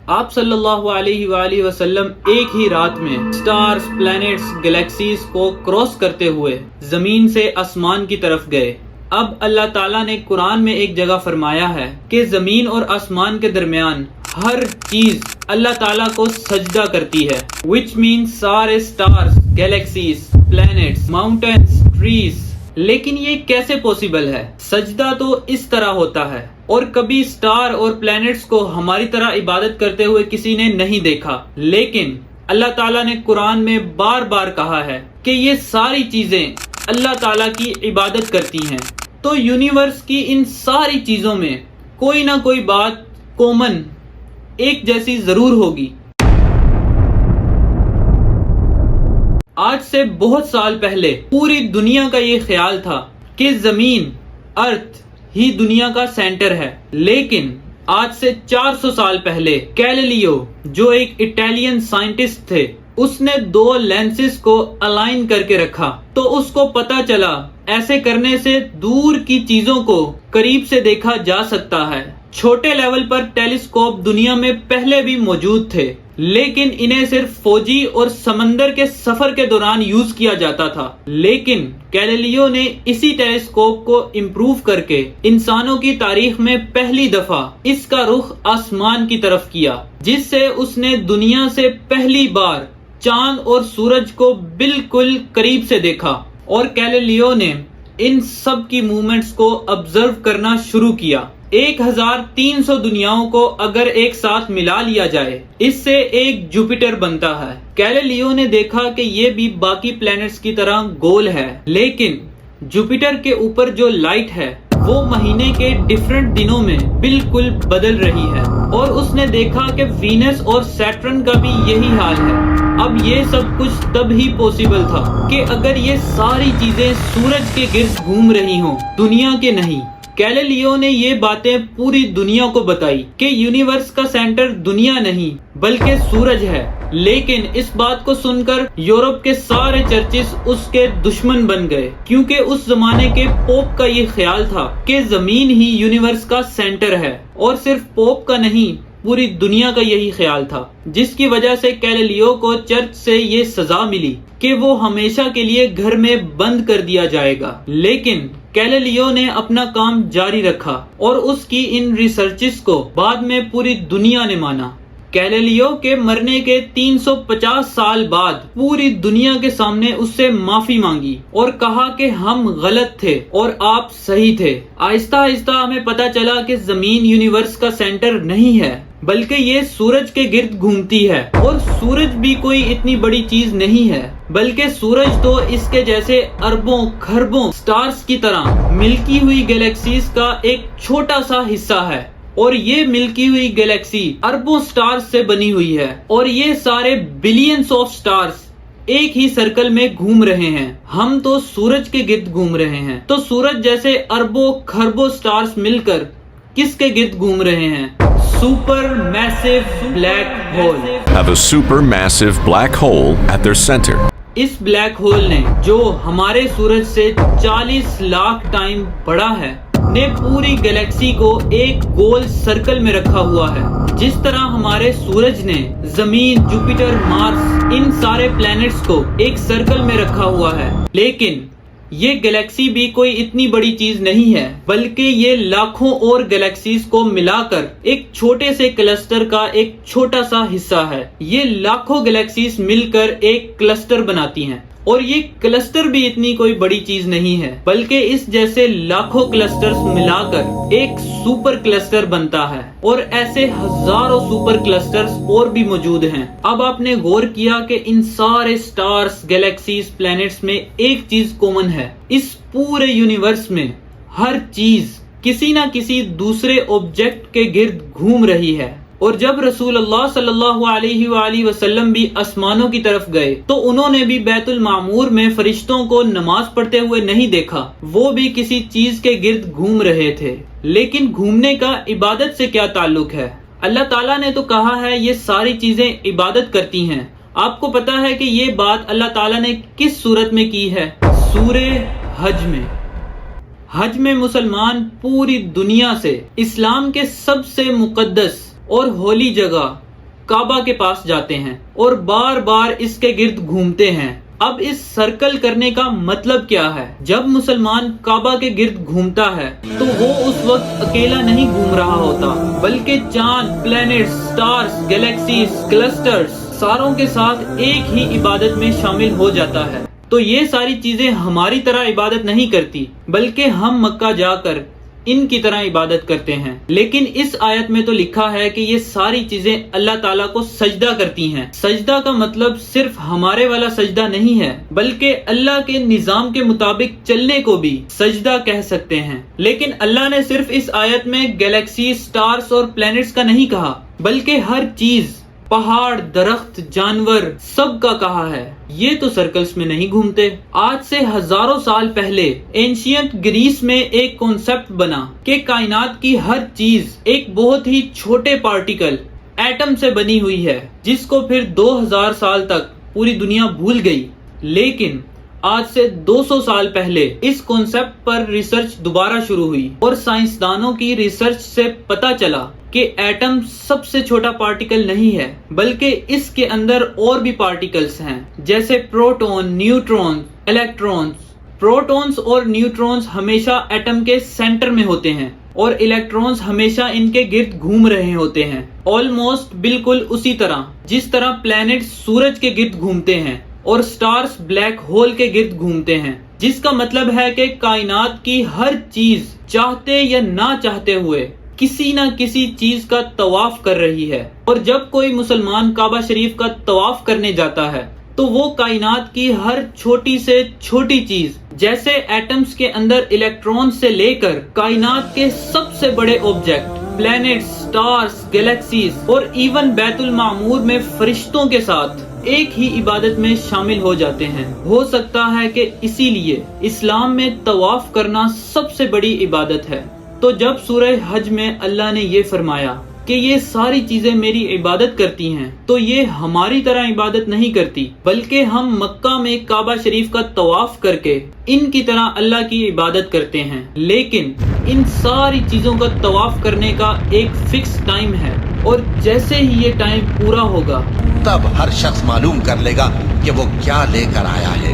آپ صلی اللہ علیہ وآلہ وسلم ایک ہی رات میں سٹارز، پلانٹس، گلیکسیز کو کراس کرتے ہوئے زمین سے آسمان کی طرف گئے۔ اب اللہ تعالیٰ نے قرآن میں ایک جگہ فرمایا ہے کہ زمین اور آسمان کے درمیان ہر چیز اللہ تعالیٰ کو سجدہ کرتی ہے، which means سارے stars, galaxies, plants, mountains, trees. لیکن یہ کیسے پوسیبل ہے؟ سجدہ تو اس طرح ہوتا ہے، اور کبھی سٹار اور پلانٹس کو ہماری طرح عبادت کرتے ہوئے کسی نے نہیں دیکھا، لیکن اللہ تعالیٰ نے قرآن میں بار بار کہا ہے کہ یہ ساری چیزیں اللہ تعالیٰ کی عبادت کرتی ہیں۔ تو یونیورس کی ان ساری چیزوں میں کوئی نہ کوئی بات کامن، ایک جیسی ضرور ہوگی۔ آج سے بہت سال پہلے پوری دنیا کا یہ خیال تھا کہ زمین، ارتھ ہی دنیا کا سینٹر ہے، لیکن آج سے 400 سال پہلے گیلیلیو، جو ایک اٹالین سائنٹسٹ تھے، اس نے 2 لینسز کو الائن کر کے رکھا تو اس کو پتا چلا ایسے کرنے سے دور کی چیزوں کو قریب سے دیکھا جا سکتا ہے۔ چھوٹے لیول پر ٹیلیسکوپ دنیا میں پہلے بھی موجود تھے، لیکن انہیں صرف فوجی اور سمندر کے سفر کے دوران یوز کیا جاتا تھا۔ لیکن گیلیلیو نے اسی ٹیلیسکوپ کو امپروو کر کے انسانوں کی تاریخ میں پہلی دفعہ اس کا رخ آسمان کی طرف کیا، جس سے اس نے دنیا سے پہلی بار چاند اور سورج کو بالکل قریب سے دیکھا، اور گیلیلیو نے ان سب کی موومنٹس کو آبزرو کرنا شروع کیا۔ 1300 دنیاؤں کو اگر ایک ساتھ ملا لیا جائے، اس سے ایک جوپیٹر بنتا ہے۔ گیلیلیو نے دیکھا کہ یہ بھی باقی پلانٹس کی طرح گول ہے، لیکن جوپیٹر کے اوپر جو لائٹ ہے وہ مہینے کے ڈیفرنٹ دنوں میں بالکل بدل رہی ہے، اور اس نے دیکھا کہ وینس اور سیٹرن کا بھی یہی حال ہے۔ اب یہ سب کچھ تب ہی پوسیبل تھا کہ اگر یہ ساری چیزیں سورج کے گرد گھوم رہی ہوں، دنیا کے نہیں۔ گیلیلیو نے یہ باتیں پوری دنیا کو بتائی کہ یونیورس کا سینٹر دنیا نہیں بلکہ سورج ہے، لیکن اس بات کو سن کر یورپ کے سارے چرچز اس کے دشمن بن گئے، کیونکہ اس زمانے کے پوپ کا یہ خیال تھا کہ زمین ہی یونیورس کا سینٹر ہے، اور صرف پوپ کا نہیں، پوری دنیا کا یہی خیال تھا، جس کی وجہ سے گیلیلیو کو چرچ سے یہ سزا ملی کہ وہ ہمیشہ کے لیے گھر میں بند کر دیا جائے گا۔ لیکن گیلیلیو نے اپنا کام جاری رکھا، اور اس کی ان ریسرچز کو بعد میں پوری دنیا نے مانا۔ گیلیلیو کے مرنے کے 350 سال بعد پوری دنیا کے سامنے اس سے معافی مانگی اور کہا کہ ہم غلط تھے اور آپ صحیح تھے۔ آہستہ آہستہ ہمیں پتا چلا کہ زمین یونیورس کا سینٹر نہیں ہے، بلکہ یہ سورج کے گرد گھومتی ہے، اور سورج بھی کوئی اتنی بڑی چیز نہیں ہے، بلکہ سورج تو اس کے جیسے اربوں کھربوں سٹارز کی طرح ملکی ہوئی گیلیکسیز کا ایک چھوٹا سا حصہ ہے، اور یہ ملکی ہوئی گیلیکسی اربوں سٹارز سے بنی ہوئی ہے، اور یہ سارے بلینز آف سٹارز ایک ہی سرکل میں گھوم رہے ہیں۔ ہم تو سورج کے گرد گھوم رہے ہیں، تو سورج جیسے اربوں کھربوں سٹارز مل کر کس کے گرد گھوم رہے ہیں؟ Supermassive black hole have a supermassive black hole at their center. اس بلیک ہول نے، جو ہمارے سورج سے 40 لاکھ ٹائم بڑا ہے، نے پوری گیلیکسی کو ایک گول سرکل میں رکھا ہوا ہے، جس طرح ہمارے سورج نے زمین، جوپیٹر، مارس، ان سارے پلانٹس کو ایک سرکل میں رکھا ہوا ہے۔ لیکن یہ گیلیکسی بھی کوئی اتنی بڑی چیز نہیں ہے، بلکہ یہ لاکھوں اور گیلیکسیز کو ملا کر ایک چھوٹے سے کلسٹر کا ایک چھوٹا سا حصہ ہے۔ یہ لاکھوں گیلیکسیز مل کر ایک کلسٹر بناتی ہیں، اور یہ کلسٹر بھی اتنی کوئی بڑی چیز نہیں ہے، بلکہ اس جیسے لاکھوں کلسٹرز ملا کر ایک سپر کلسٹر بنتا ہے، اور ایسے ہزاروں سپر کلسٹرز اور بھی موجود ہیں۔ اب آپ نے غور کیا کہ ان سارے سٹارز، گیلیکسیز، پلانٹس میں ایک چیز کامن ہے، اس پورے یونیورس میں ہر چیز کسی نہ کسی دوسرے آبجیکٹ کے گرد گھوم رہی ہے۔ اور جب رسول اللہ صلی اللہ علیہ وآلہ وسلم بھی آسمانوں کی طرف گئے تو انہوں نے بھی بیت المعمور میں فرشتوں کو نماز پڑھتے ہوئے نہیں دیکھا، وہ بھی کسی چیز کے گرد گھوم رہے تھے۔ لیکن گھومنے کا عبادت سے کیا تعلق ہے؟ اللہ تعالیٰ نے تو کہا ہے یہ ساری چیزیں عبادت کرتی ہیں۔ آپ کو پتا ہے کہ یہ بات اللہ تعالیٰ نے کس صورت میں کی ہے؟ سورہ حج میں۔ حج میں مسلمان پوری دنیا سے اسلام کے سب سے مقدس اور ہولی جگہ کعبہ کے پاس جاتے ہیں اور بار بار اس کے گرد گھومتے ہیں۔ اب اس سرکل کرنے کا مطلب کیا ہے؟ جب مسلمان کعبہ کے گرد گھومتا ہے تو وہ اس وقت اکیلا نہیں گھوم رہا ہوتا، بلکہ چاند، پلینٹس، سٹارز، گیلیکسیز، کلسٹرز ساروں کے ساتھ ایک ہی عبادت میں شامل ہو جاتا ہے۔ تو یہ ساری چیزیں ہماری طرح عبادت نہیں کرتی، بلکہ ہم مکہ جا کر ان کی طرح عبادت کرتے ہیں۔ لیکن اس آیت میں تو لکھا ہے کہ یہ ساری چیزیں اللہ تعالیٰ کو سجدہ کرتی ہیں۔ سجدہ کا مطلب صرف ہمارے والا سجدہ نہیں ہے، بلکہ اللہ کے نظام کے مطابق چلنے کو بھی سجدہ کہہ سکتے ہیں۔ لیکن اللہ نے صرف اس آیت میں گیلیکسی، سٹارز اور پلینٹس کا نہیں کہا، بلکہ ہر چیز، پہاڑ، درخت، جانور سب کا کہا ہے۔ یہ تو سرکلز میں نہیں گھومتے۔ آج سے ہزاروں سال پہلے اینشینٹ گریس میں ایک کانسیپٹ بنا کہ کائنات کی ہر چیز ایک بہت ہی چھوٹے پارٹیکل ایٹم سے بنی ہوئی ہے، جس کو پھر 2000 سال تک پوری دنیا بھول گئی۔ لیکن آج سے 200 سال پہلے اس کانسیپٹ پر ریسرچ دوبارہ شروع ہوئی اور سائنسدانوں کی ریسرچ سے پتا چلا کہ ایٹم سب سے چھوٹا پارٹیکل نہیں ہے، بلکہ اس کے اندر اور بھی پارٹیکلز ہیں، جیسے پروٹون، نیوٹرون، الیکٹرونز۔ پروٹونز اور نیوٹرونز ہمیشہ ایٹم کے سینٹر میں ہوتے ہیں اور الیکٹرونز ہمیشہ ان کے گرد گھوم رہے ہوتے ہیں، آلموسٹ بالکل اسی طرح جس طرح پلینٹ سورج کے گرد گھومتے ہیں اور سٹارز بلیک ہول کے گرد گھومتے ہیں، جس کا مطلب ہے کہ کائنات کی ہر چیز چاہتے یا نہ چاہتے ہوئے کسی نہ کسی چیز کا طواف کر رہی ہے۔ اور جب کوئی مسلمان کعبہ شریف کا طواف کرنے جاتا ہے تو وہ کائنات کی ہر چھوٹی سے چھوٹی چیز، جیسے ایٹمز کے اندر الیکٹرون سے لے کر کائنات کے سب سے بڑے آبجیکٹ، پلینٹس، سٹارز، گیلیکسیز اور ایون بیت المعمور میں فرشتوں کے ساتھ ایک ہی عبادت میں شامل ہو جاتے ہیں۔ ہو سکتا ہے کہ اسی لیے اسلام میں طواف کرنا سب سے بڑی عبادت ہے۔ تو جب سورہ حج میں اللہ نے یہ فرمایا کہ یہ ساری چیزیں میری عبادت کرتی ہیں، تو یہ ہماری طرح عبادت نہیں کرتی، بلکہ ہم مکہ میں کعبہ شریف کا طواف کر کے ان کی طرح اللہ کی عبادت کرتے ہیں۔ لیکن ان ساری چیزوں کا طواف کرنے کا ایک فکس ٹائم ہے، اور جیسے ہی یہ ٹائم پورا ہوگا تب ہر شخص معلوم کر لے گا کہ وہ کیا لے کر آیا ہے۔